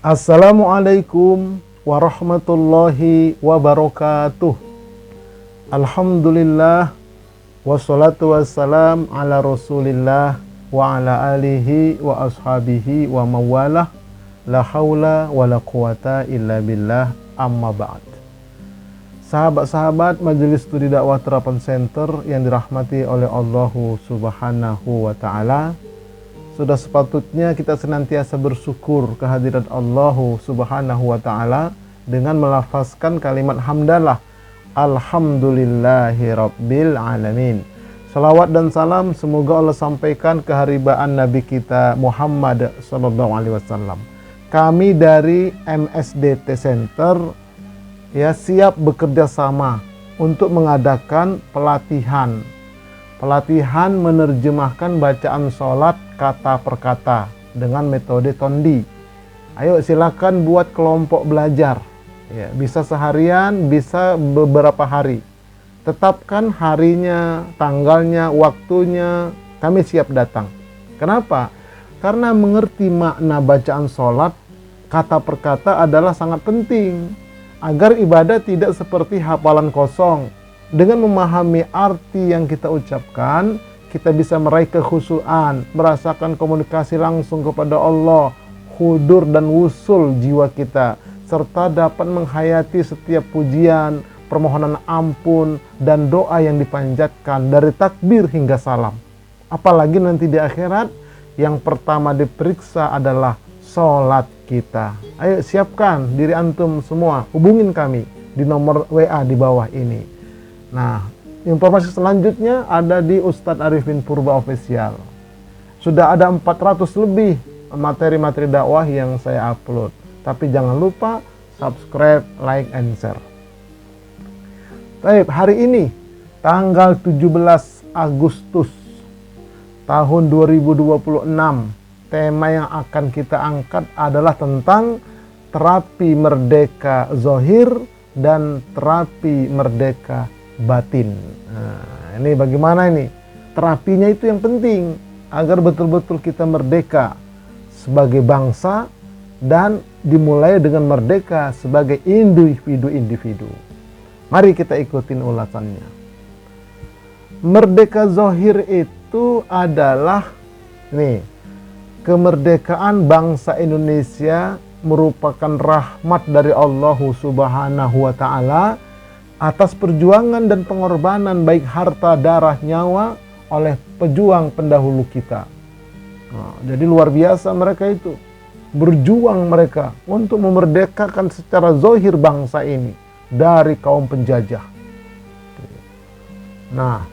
Assalamualaikum warahmatullahi wabarakatuh. Alhamdulillah wassalatu wassalam ala rasulillah wa ala alihi wa ashabihi wa mawalah. La haula wa la quwata illa billah, amma ba'd. Sahabat-sahabat Majelis Studi Dakwah Terapan Center yang dirahmati oleh Allah Subhanahu wa ta'ala, sudah sepatutnya kita senantiasa bersyukur kehadirat Allah Subhanahu wa ta'ala dengan melafazkan kalimat hamdalah, alhamdulillahi rabbil alamin. Salawat dan salam semoga Allah sampaikan keharibaan Nabi kita Muhammad sallallahu alaihi wasallam. Kami dari MSDT Center siap bekerja sama untuk mengadakan pelatihan menerjemahkan bacaan sholat kata per kata dengan metode Tondi. Ayo silakan buat kelompok belajar, bisa seharian, bisa beberapa hari. Tetapkan harinya, tanggalnya, waktunya, kami siap datang. Kenapa? Karena mengerti makna bacaan sholat kata per kata adalah sangat penting agar ibadah tidak seperti hafalan kosong. Dengan memahami arti yang kita ucapkan, kita bisa meraih kekhusyuan, merasakan komunikasi langsung kepada Allah, hudur dan wusul jiwa kita, serta dapat menghayati setiap pujian, permohonan ampun, dan doa yang dipanjatkan dari takbir hingga salam. Apalagi nanti di akhirat, yang pertama diperiksa adalah sholat kita. Ayo siapkan diri antum semua, hubungin kami di nomor WA di bawah ini. Nah, informasi selanjutnya ada di Ustadz Arifin Purba Official. Sudah ada 400 lebih materi-materi dakwah yang saya upload. Tapi jangan lupa subscribe, like, and share. Baik, hari ini tanggal 17 Agustus tahun 2026, tema yang akan kita angkat adalah tentang terapi merdeka zahir dan terapi merdeka batin. Nah, ini bagaimana ini? Terapinya itu yang penting agar betul-betul kita merdeka sebagai bangsa dan dimulai dengan merdeka sebagai individu-individu. Mari kita ikutin ulasannya. Merdeka zahir itu adalah kemerdekaan bangsa Indonesia merupakan rahmat dari Allah Subhanahu wa ta'ala atas perjuangan dan pengorbanan baik harta, darah, nyawa oleh pejuang pendahulu kita. Jadi luar biasa mereka itu. Berjuang mereka untuk memerdekakan secara zahir bangsa ini dari kaum penjajah. Nah,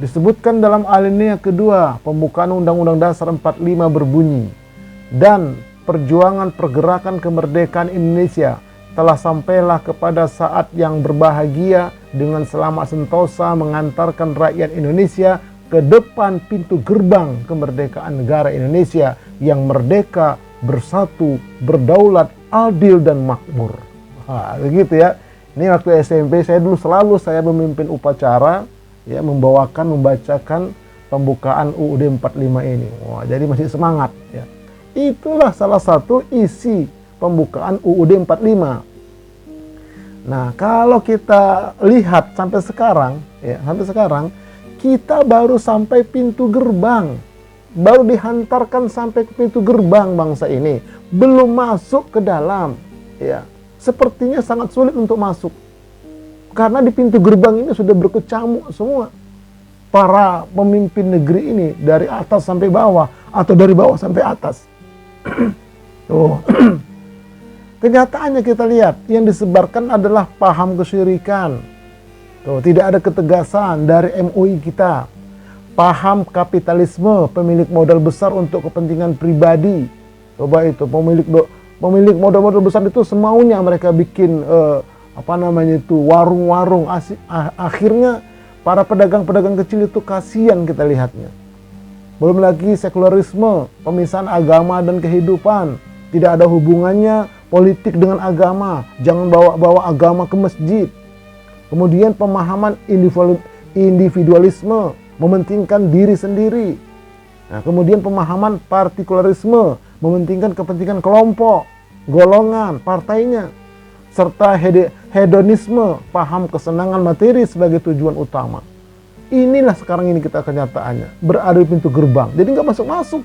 disebutkan dalam alinea kedua pembukaan Undang-Undang Dasar 45 berbunyi, dan perjuangan pergerakan kemerdekaan Indonesia telah sampailah kepada saat yang berbahagia dengan selamat sentosa mengantarkan rakyat Indonesia ke depan pintu gerbang kemerdekaan negara Indonesia yang merdeka, bersatu, berdaulat, adil, dan makmur. Begitu ya. Ini waktu SMP saya dulu selalu memimpin upacara, membacakan pembukaan UUD 45 ini. Jadi masih semangat ya. Itulah salah satu isi pembukaan UUD 45. Nah, kalau kita lihat sampai sekarang kita baru sampai pintu gerbang. Baru dihantarkan sampai ke pintu gerbang bangsa ini, belum masuk ke dalam ya. Sepertinya sangat sulit untuk masuk. Karena di pintu gerbang ini sudah berkecamuk semua para pemimpin negeri ini dari atas sampai bawah atau dari bawah sampai atas. Kenyataannya kita lihat yang disebarkan adalah paham kesyirikan. Tidak ada ketegasan dari MUI kita. Paham kapitalisme, pemilik modal besar untuk kepentingan pribadi. Coba itu pemilik modal besar itu semaunya mereka bikin warung-warung. Akhirnya para pedagang-pedagang kecil itu kasihan kita lihatnya. Belum lagi sekularisme, pemisahan agama dan kehidupan. Tidak ada hubungannya politik dengan agama. Jangan bawa-bawa agama ke masjid. Kemudian pemahaman individualisme, mementingkan diri sendiri. Nah, kemudian pemahaman partikularisme, mementingkan kepentingan kelompok. golongan, partainya, serta hedonisme, paham kesenangan materi sebagai tujuan utama. Inilah sekarang ini kita kenyataannya, berada di pintu gerbang. Jadi nggak masuk-masuk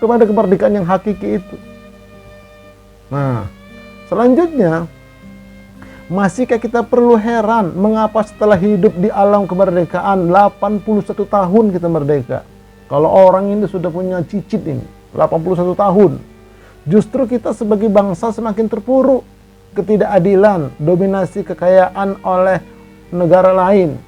kepada kemerdekaan yang hakiki itu. Nah, selanjutnya, masihkah kita perlu heran mengapa setelah hidup di alam kemerdekaan 81 tahun kita merdeka? Kalau orang ini sudah punya cicit ini, 81 tahun. Justru kita sebagai bangsa semakin terpuruk. Ketidakadilan, dominasi kekayaan oleh negara lain,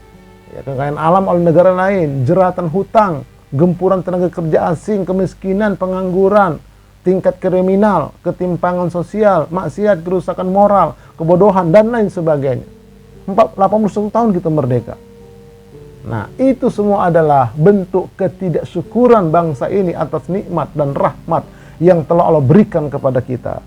ya, kekayaan alam oleh negara lain, jeratan hutang, gempuran tenaga kerja asing, kemiskinan, pengangguran, tingkat kriminal, ketimpangan sosial, maksiat, kerusakan moral, kebodohan, dan lain sebagainya. 81 tahun kita merdeka. Nah, itu semua adalah bentuk ketidaksyukuran bangsa ini atas nikmat dan rahmat yang telah Allah berikan kepada kita.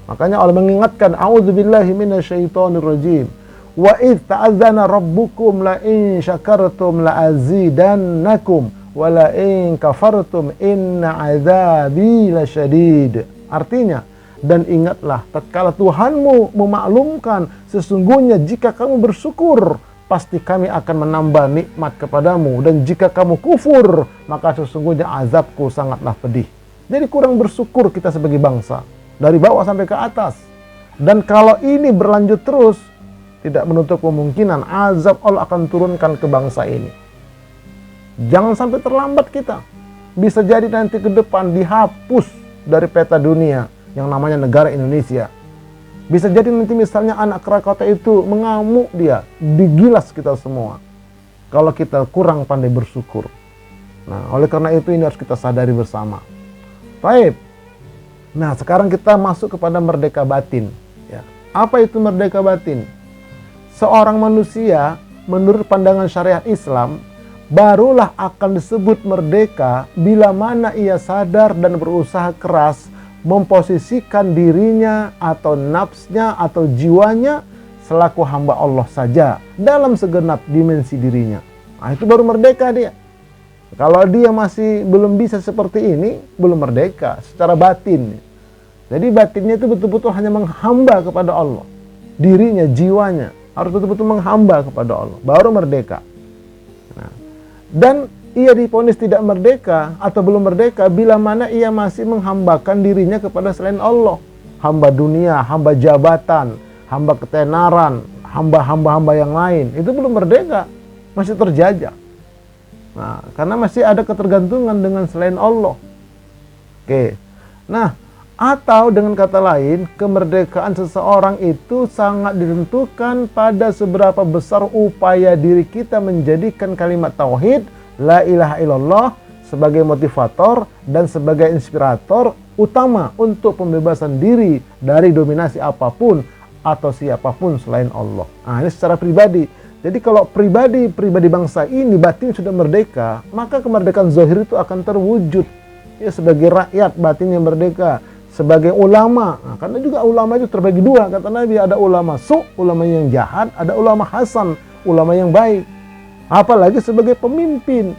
Makanya Allah mengingatkan, a'udzubillahi minasyaitonirrajim. Wa idz ta'adzana rabbukum la in syakartum la azidannakum wa la in kafartum inna 'adzabi lasyadid. Artinya, dan ingatlah tatkala Tuhanmu memaklumkan sesungguhnya jika kamu bersyukur pasti kami akan menambah nikmat kepadamu, dan jika kamu kufur maka sesungguhnya azabku sangatlah pedih. Jadi kurang bersyukur kita sebagai bangsa dari bawah sampai ke atas. Dan kalau ini berlanjut terus, tidak menutup kemungkinan azab Allah akan turunkan ke bangsa ini. Jangan sampai terlambat kita. Bisa jadi nanti ke depan dihapus dari peta dunia yang namanya negara Indonesia. Bisa jadi nanti misalnya anak Krakatau itu mengamuk dia, digilas kita semua kalau kita kurang pandai bersyukur. Nah, oleh karena itu ini harus kita sadari bersama. Baik. Nah, sekarang kita masuk kepada merdeka batin. Ya. Apa itu merdeka batin? Seorang manusia menurut pandangan syariat Islam barulah akan disebut merdeka bila mana ia sadar dan berusaha keras memposisikan dirinya atau nafsnya atau jiwanya selaku hamba Allah saja dalam segenap dimensi dirinya. Nah, itu baru merdeka dia. Kalau dia masih belum bisa seperti ini, belum merdeka secara batin. Jadi batinnya itu betul-betul hanya menghamba kepada Allah. Dirinya, jiwanya harus betul-betul menghamba kepada Allah, baru merdeka. Nah, dan ia divonis tidak merdeka atau belum merdeka bila mana ia masih menghambakan dirinya kepada selain Allah. Hamba dunia, hamba jabatan, hamba ketenaran, hamba yang lain. Itu belum merdeka, masih terjajah. Nah, karena masih ada ketergantungan dengan selain Allah. Oke. Nah, atau dengan kata lain, kemerdekaan seseorang itu sangat ditentukan pada seberapa besar upaya diri kita menjadikan kalimat tauhid La ilaha illallah sebagai motivator dan sebagai inspirator utama untuk pembebasan diri dari dominasi apapun atau siapapun selain Allah. Nah, ini secara pribadi. Jadi kalau pribadi bangsa ini batin sudah merdeka, maka kemerdekaan zahir itu akan terwujud. Ya, sebagai rakyat batinnya merdeka, sebagai ulama. Nah, karena juga ulama itu terbagi dua, kata Nabi, ada ulama ulama yang jahat, ada ulama hasan, ulama yang baik. Apalagi sebagai pemimpin,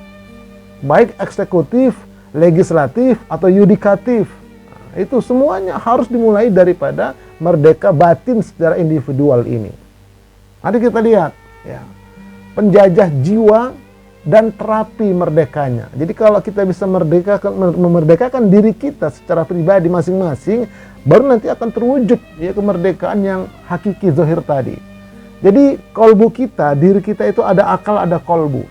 baik eksekutif, legislatif, atau yudikatif. Nah, itu semuanya harus dimulai daripada merdeka batin secara individual ini. Nanti kita lihat, ya, penjajah jiwa dan terapi merdekanya. Jadi kalau kita bisa memerdekakan diri kita secara pribadi masing-masing, baru nanti akan terwujud ya kemerdekaan yang hakiki zahir tadi. Jadi kolbu kita, diri kita itu ada akal, ada kolbu.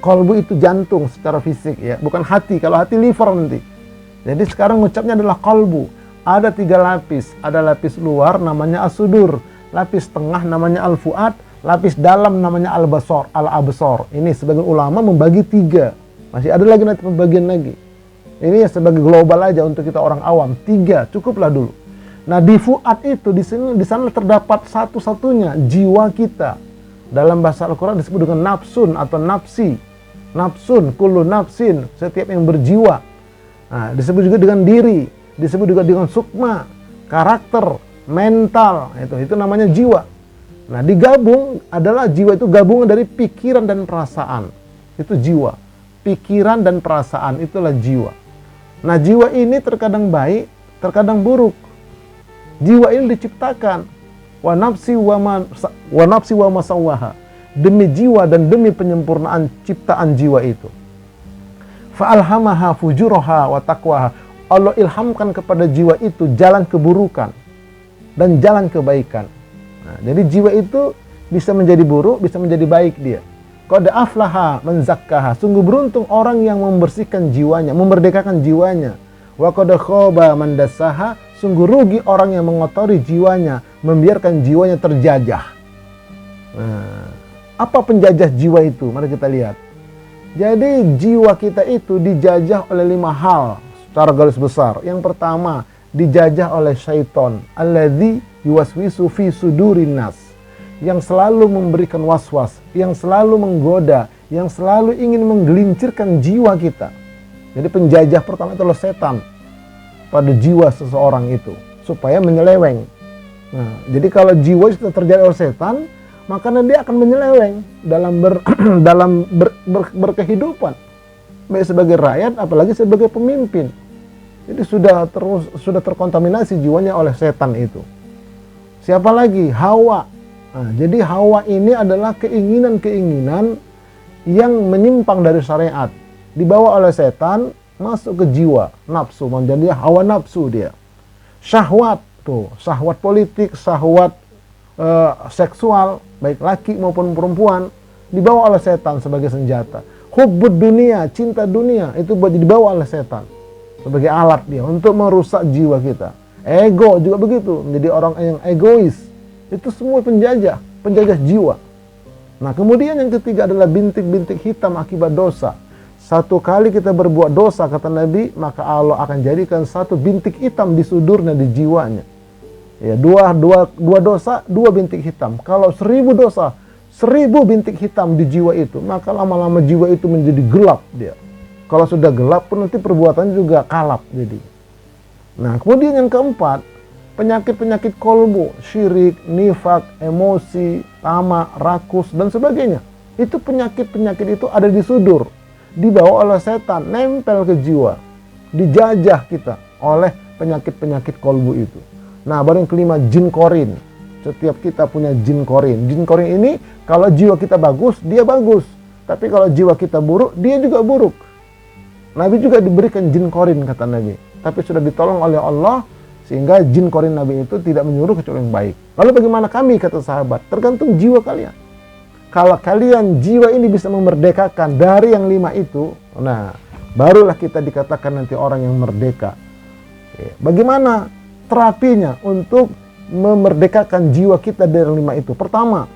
Kolbu itu jantung secara fisik ya, bukan hati. Kalau hati liver nanti. Jadi sekarang ngucapnya adalah kolbu. Ada 3 lapis. Ada lapis luar namanya as-sudur, lapis tengah namanya al-fuad, lapis dalam namanya al-absor. Ini sebagian ulama membagi 3. Masih ada lagi nanti pembagian lagi. Ini ya sebagai global aja untuk kita orang awam. 3 cukuplah dulu. Nah, di fuad itu di sana terdapat satu-satunya jiwa kita. Dalam bahasa Al-Qur'an disebut dengan nafsun atau nafsi. Nafsun, kullu nafsin, setiap yang berjiwa. Nah, disebut juga dengan diri, disebut juga dengan sukma, karakter, mental. Itu namanya jiwa. Nah, digabung adalah jiwa itu gabungan dari pikiran dan perasaan. Itu jiwa. Pikiran dan perasaan itulah jiwa. Nah, jiwa ini terkadang baik, terkadang buruk. Jiwa ini diciptakan. Wa nafsi wa ma sawwaha. Demi jiwa dan demi penyempurnaan ciptaan jiwa itu. Fa alhamaha fujuraha wa taqwaha. Allah ilhamkan kepada jiwa itu jalan keburukan dan jalan kebaikan. Nah, jadi jiwa itu bisa menjadi buruk, bisa menjadi baik dia. Qad aflaha man zakkaha. Sungguh beruntung orang yang membersihkan jiwanya, memerdekakan jiwanya. Wa qad khaba man dassaha. Sungguh rugi orang yang mengotori jiwanya, membiarkan jiwanya terjajah. Nah, apa penjajah jiwa itu? Mari kita lihat. Jadi jiwa kita itu dijajah oleh 5 hal secara garis besar. Yang pertama, dijajah oleh syaitan. Alladzi yuwaswisu fi sudurin nas. Yang selalu memberikan waswas, yang selalu menggoda, yang selalu ingin menggelincirkan jiwa kita. Jadi penjajah pertama itu adalah setan pada jiwa seseorang itu, supaya menyeleweng. Nah, jadi kalau jiwa itu terjadi oleh setan, maka dia akan menyeleweng dalam berkehidupan, baik sebagai rakyat, apalagi sebagai pemimpin. Jadi sudah terkontaminasi jiwanya oleh setan itu. Siapa lagi? Hawa. Nah, jadi hawa ini adalah keinginan-keinginan yang menyimpang dari syariat, dibawa oleh setan masuk ke jiwa, nafsu, menjadi hawa nafsu dia. Syahwat tuh, syahwat politik, syahwat seksual, baik laki maupun perempuan, dibawa oleh setan sebagai senjata. Hubbud dunia, cinta dunia, itu dibawa oleh setan sebagai alat dia untuk merusak jiwa kita. Ego juga begitu, menjadi orang yang egois. Itu semua penjajah jiwa. Nah, kemudian yang ketiga adalah bintik-bintik hitam akibat dosa. Satu kali kita berbuat dosa, kata Nabi, maka Allah akan jadikan satu bintik hitam di sudurnya, di jiwanya. Ya, dua dosa, 2 bintik hitam. Kalau 1000 dosa, 1000 bintik hitam di jiwa itu, maka lama-lama jiwa itu menjadi gelap dia. Kalau sudah gelap pun nanti perbuatannya juga kalap jadi. Nah, kemudian yang keempat, penyakit-penyakit kolbu, syirik, nifak, emosi, tamak, rakus, dan sebagainya. Itu penyakit-penyakit itu ada di sudur, dibawa oleh setan, nempel ke jiwa, dijajah kita oleh penyakit-penyakit kolbu itu. Nah, baru yang kelima, jin korin. Setiap kita punya jin korin. Jin korin ini kalau jiwa kita bagus, dia bagus. Tapi kalau jiwa kita buruk, dia juga buruk. Nabi juga diberikan jin korin, kata Nabi. Tapi sudah ditolong oleh Allah, sehingga jin korin Nabi itu tidak menyuruh kecuali yang baik. Lalu bagaimana kami, kata sahabat? Tergantung jiwa kalian. Kalau kalian jiwa ini bisa memerdekakan dari yang 5 itu, nah, barulah kita dikatakan nanti orang yang merdeka. Bagaimana terapinya untuk memerdekakan jiwa kita dari yang 5 itu? Pertama,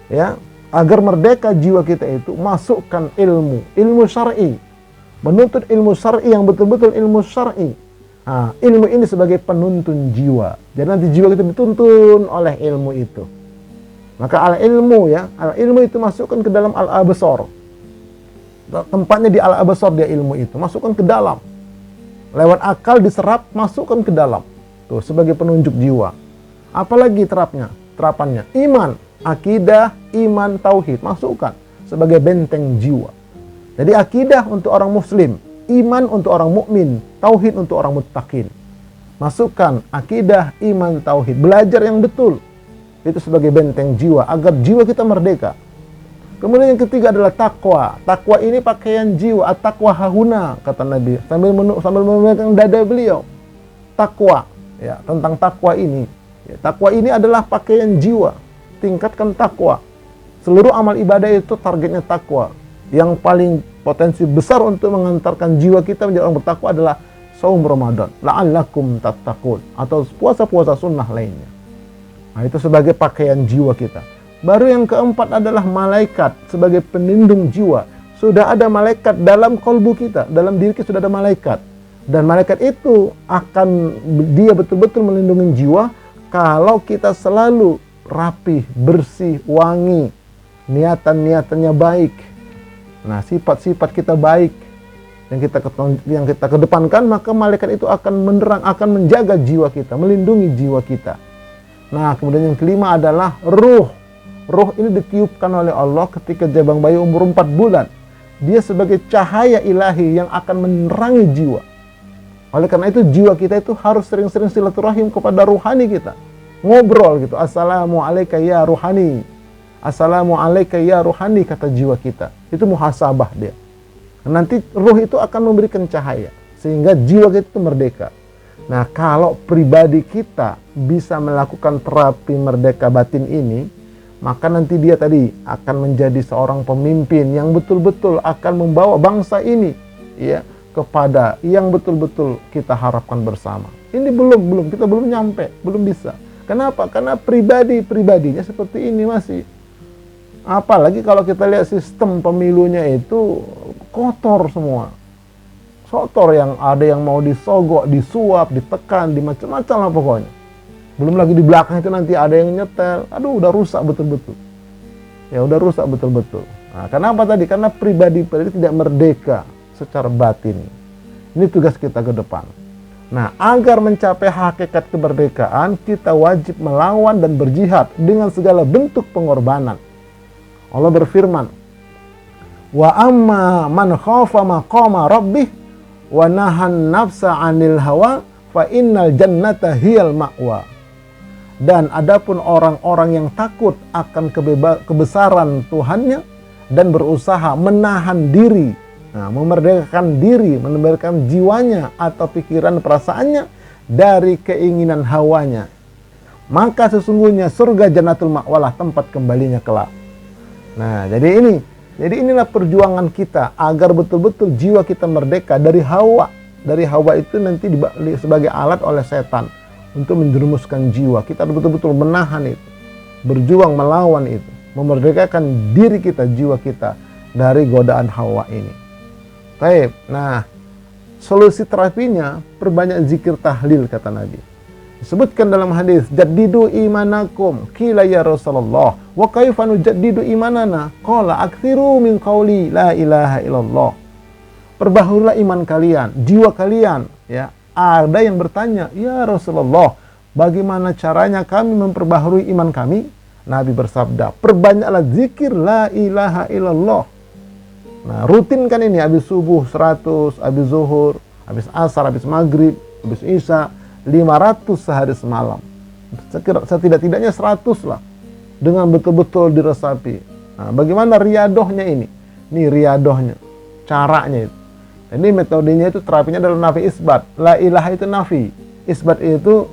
ya, agar merdeka jiwa kita itu, masukkan ilmu syar'i. Menuntut ilmu syar'i yang betul-betul ilmu syar'i. Nah, ilmu ini sebagai penuntun jiwa. Jadi nanti jiwa kita dituntun oleh ilmu itu. Maka al-ilmu, ya, al-ilmu itu masukkan ke dalam al-absar. Tempatnya di al-absar dia ilmu itu, masukkan ke dalam. Lewat akal diserap, masukkan ke dalam. Tuh, sebagai penunjuk jiwa. Apalagi terapannya? Iman, akidah, iman, tauhid, masukkan sebagai benteng jiwa. Jadi akidah untuk orang muslim, iman untuk orang mukmin, tauhid untuk orang muttaqin. Masukkan akidah, iman, tauhid, belajar yang betul. Itu sebagai benteng jiwa agar jiwa kita merdeka. Kemudian yang ketiga adalah takwa. Takwa ini pakaian jiwa, at-taqwa hahuna, kata Nabi sambil memegang dada beliau. Takwa, ya, tentang takwa ini. Ya, takwa ini adalah pakaian jiwa. Tingkatkan takwa. Seluruh amal ibadah itu targetnya takwa. Yang paling potensi besar untuk mengantarkan jiwa kita menjadi orang bertakwa adalah saum Ramadan, la'allakum tattaqun, atau puasa-puasa sunnah lainnya. Nah, itu sebagai pakaian jiwa kita. Baru yang keempat adalah malaikat sebagai pelindung jiwa. Sudah ada malaikat dalam kolbu kita, dalam diri kita sudah ada malaikat. Dan malaikat itu dia betul-betul melindungi jiwa kalau kita selalu rapih, bersih, wangi, niatan-niatannya baik. Nah, sifat-sifat kita baik yang kita kedepankan, maka malaikat itu akan menerang, akan menjaga jiwa kita, melindungi jiwa kita. Nah, kemudian yang kelima adalah ruh. Ruh ini ditiupkan oleh Allah ketika jabang bayi umur 4 bulan. Dia sebagai cahaya ilahi yang akan menerangi jiwa. Oleh karena itu jiwa kita itu harus sering-sering silaturahim kepada ruhani kita. Ngobrol gitu. Assalamualaikum ya ruhani. Assalamualaikum ya ruhani, kata jiwa kita. Itu muhasabah dia. Nanti ruh itu akan memberikan cahaya sehingga jiwa kita itu merdeka. Nah, kalau pribadi kita bisa melakukan terapi merdeka batin ini, maka nanti dia tadi akan menjadi seorang pemimpin yang betul-betul akan membawa bangsa ini ya kepada yang betul-betul kita harapkan bersama. Ini kita belum nyampe, belum bisa. Kenapa? Karena pribadinya seperti ini masih. Apalagi kalau kita lihat sistem pemilunya itu kotor semua. Kotor, yang ada yang mau disogok, disuap, ditekan, dimacam-macam lah pokoknya. Belum lagi di belakang itu nanti ada yang nyetel. Aduh, udah rusak betul-betul. Ya udah rusak betul-betul. Nah, kenapa tadi? Karena pribadi tidak merdeka secara batin. Ini tugas kita ke depan. Nah, agar mencapai hakikat kemerdekaan, kita wajib melawan dan berjihad dengan segala bentuk pengorbanan. Allah berfirman, wa amma man khafa maqama rabbih wa nahan nafsa 'anil hawa fa innal jannata hiyal ma'wa. Dan adapun orang-orang yang takut akan kebesaran Tuhannya dan berusaha menahan diri, memerdekakan diri, memerdekakan jiwanya atau pikiran perasaannya dari keinginan hawanya, maka sesungguhnya surga jannatul ma'walah tempat kembalinya kelak. Nah, jadi inilah perjuangan kita agar betul-betul jiwa kita merdeka dari hawa. Dari hawa itu nanti sebagai alat oleh setan untuk menjerumuskan jiwa. Kita betul-betul menahan itu, berjuang melawan itu, memerdekakan diri kita, jiwa kita dari godaan hawa ini. Baik, nah solusi terapinya perbanyak zikir tahlil, kata Nabi. Disebutkan dalam hadis, jaddidu imanakum, qila ya Rasulullah, wa kaifa nujaddidu imanana? Qala aktsiru min qauli la ilaha illallah. Perbaharulah iman kalian, jiwa kalian, ya. Ada yang bertanya, ya Rasulullah, bagaimana caranya kami memperbaharui iman kami? Nabi bersabda, perbanyaklah zikir la ilaha illallah. Nah, rutinkan ini, habis subuh 100, habis zuhur, habis asar, habis maghrib, habis isya, 500 sehari semalam. Setidak-tidaknya 100 lah, dengan betul-betul diresapi. Nah, bagaimana riadohnya ini? Ini riadohnya, caranya itu. Ini metodenya itu, terapinya adalah nafi isbat. La ilaha itu nafi, isbat itu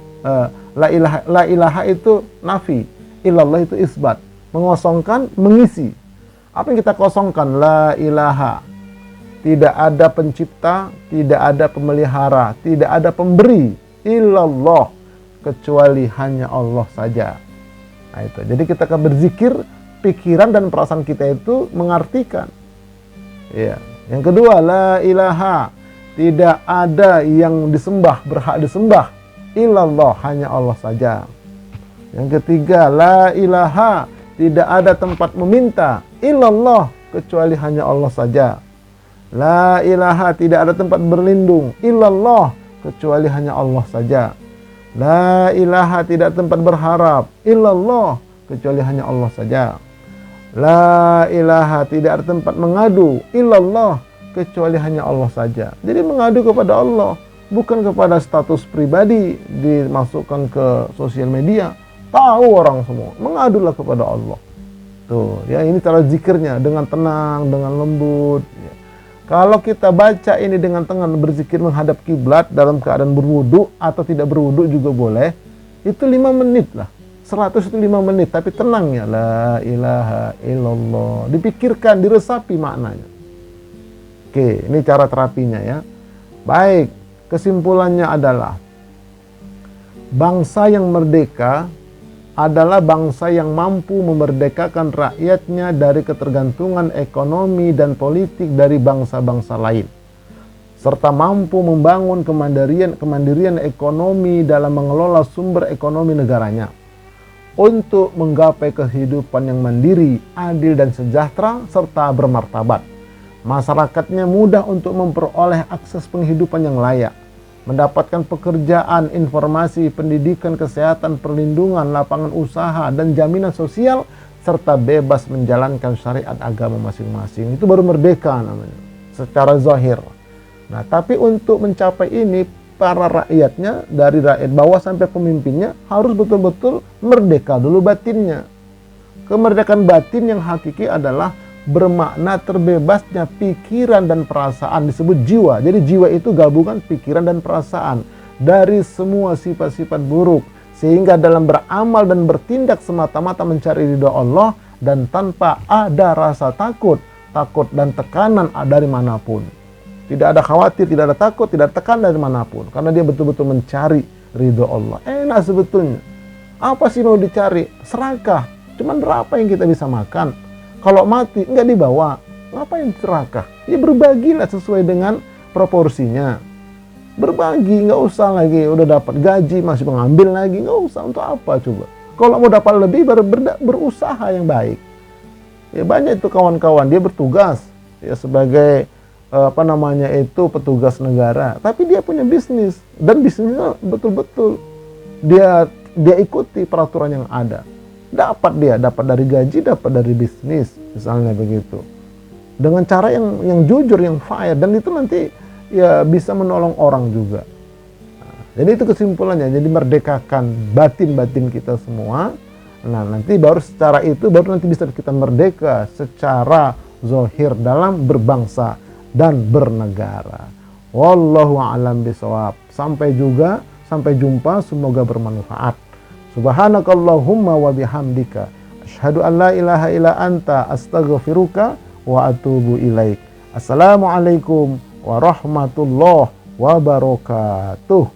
la ilaha itu nafi, illallah itu isbat. Mengosongkan, mengisi. Apa yang kita kosongkan? La ilaha. Tidak ada pencipta, tidak ada pemelihara, tidak ada pemberi. Illallah, kecuali hanya Allah saja. Nah, itu. Jadi kita akan berzikir, pikiran dan perasaan kita itu mengartikan. Ya. Yang kedua, la ilaha, tidak ada yang disembah, berhak disembah. Illallah, hanya Allah saja. Yang ketiga, la ilaha, tidak ada tempat meminta. Illallah, kecuali hanya Allah saja. La ilaha, tidak ada tempat berlindung. Illallah, kecuali hanya Allah saja. La ilaha, tidak tempat berharap. Illallah, kecuali hanya Allah saja. La ilaha, tidak ada tempat mengadu. Illallah, kecuali hanya Allah saja. Jadi mengadu kepada Allah, bukan kepada status pribadi dimasukkan ke sosial media. Tahu orang semua, mengadulah kepada Allah. Tuh, ya, ini cara zikirnya, dengan tenang, dengan lembut. Ya. Kalau kita baca ini dengan tenang, berzikir menghadap kiblat dalam keadaan berwudu atau tidak berwudu juga boleh. Itu 5 menit lah. 100 itu 5 menit, tapi tenang ya. La ilaha illallah. Dipikirkan, diresapi maknanya. Oke, ini cara terapinya ya. Baik, kesimpulannya adalah bangsa yang merdeka adalah bangsa yang mampu memerdekakan rakyatnya dari ketergantungan ekonomi dan politik dari bangsa-bangsa lain, serta mampu membangun kemandirian ekonomi dalam mengelola sumber ekonomi negaranya untuk menggapai kehidupan yang mandiri, adil dan sejahtera, serta bermartabat. Masyarakatnya mudah untuk memperoleh akses penghidupan yang layak, mendapatkan pekerjaan, informasi, pendidikan, kesehatan, perlindungan, lapangan usaha, dan jaminan sosial, serta bebas menjalankan syariat agama masing-masing. Itu baru merdeka namanya, secara zahir. Nah, tapi untuk mencapai ini para rakyatnya, dari rakyat bawah sampai pemimpinnya, harus betul-betul merdeka dulu batinnya. Kemerdekaan batin yang hakiki adalah bermakna terbebasnya pikiran dan perasaan, disebut jiwa. Jadi jiwa itu gabungan pikiran dan perasaan dari semua sifat-sifat buruk, sehingga dalam beramal dan bertindak semata-mata mencari ridha Allah dan tanpa ada rasa takut dan tekanan dari manapun. Tidak ada khawatir, tidak ada takut, tidak ada tekanan dari manapun, karena dia betul-betul mencari ridha Allah. Enak sebetulnya. Apa sih mau dicari? Serakah. Cuman berapa yang kita bisa makan? Kalau mati nggak dibawa, ngapain serakah? Ya berbagilah sesuai dengan proporsinya. Berbagi, nggak usah lagi udah dapat gaji masih mengambil lagi, nggak usah. Untuk apa coba? Kalau mau dapat lebih, berusaha yang baik. Ya banyak itu kawan-kawan, dia bertugas ya sebagai petugas negara, tapi dia punya bisnis, dan bisnisnya betul-betul dia ikuti peraturan yang ada. Dapat dari gaji, dapat dari bisnis, misalnya begitu. Dengan cara yang jujur, yang fair, dan itu nanti ya bisa menolong orang juga. Jadi itu kesimpulannya, jadi merdekakan batin-batin kita semua. Nah, nanti baru secara itu baru nanti bisa kita merdeka secara zahir dalam berbangsa dan bernegara. Wallahu a'lam bishawab. Sampai jumpa, semoga bermanfaat. Subhanakallahumma wa bihamdika asyhadu an la ilaha illa anta astaghfiruka wa atubu ilaik. Assalamualaikum warahmatullahi wabarakatuh.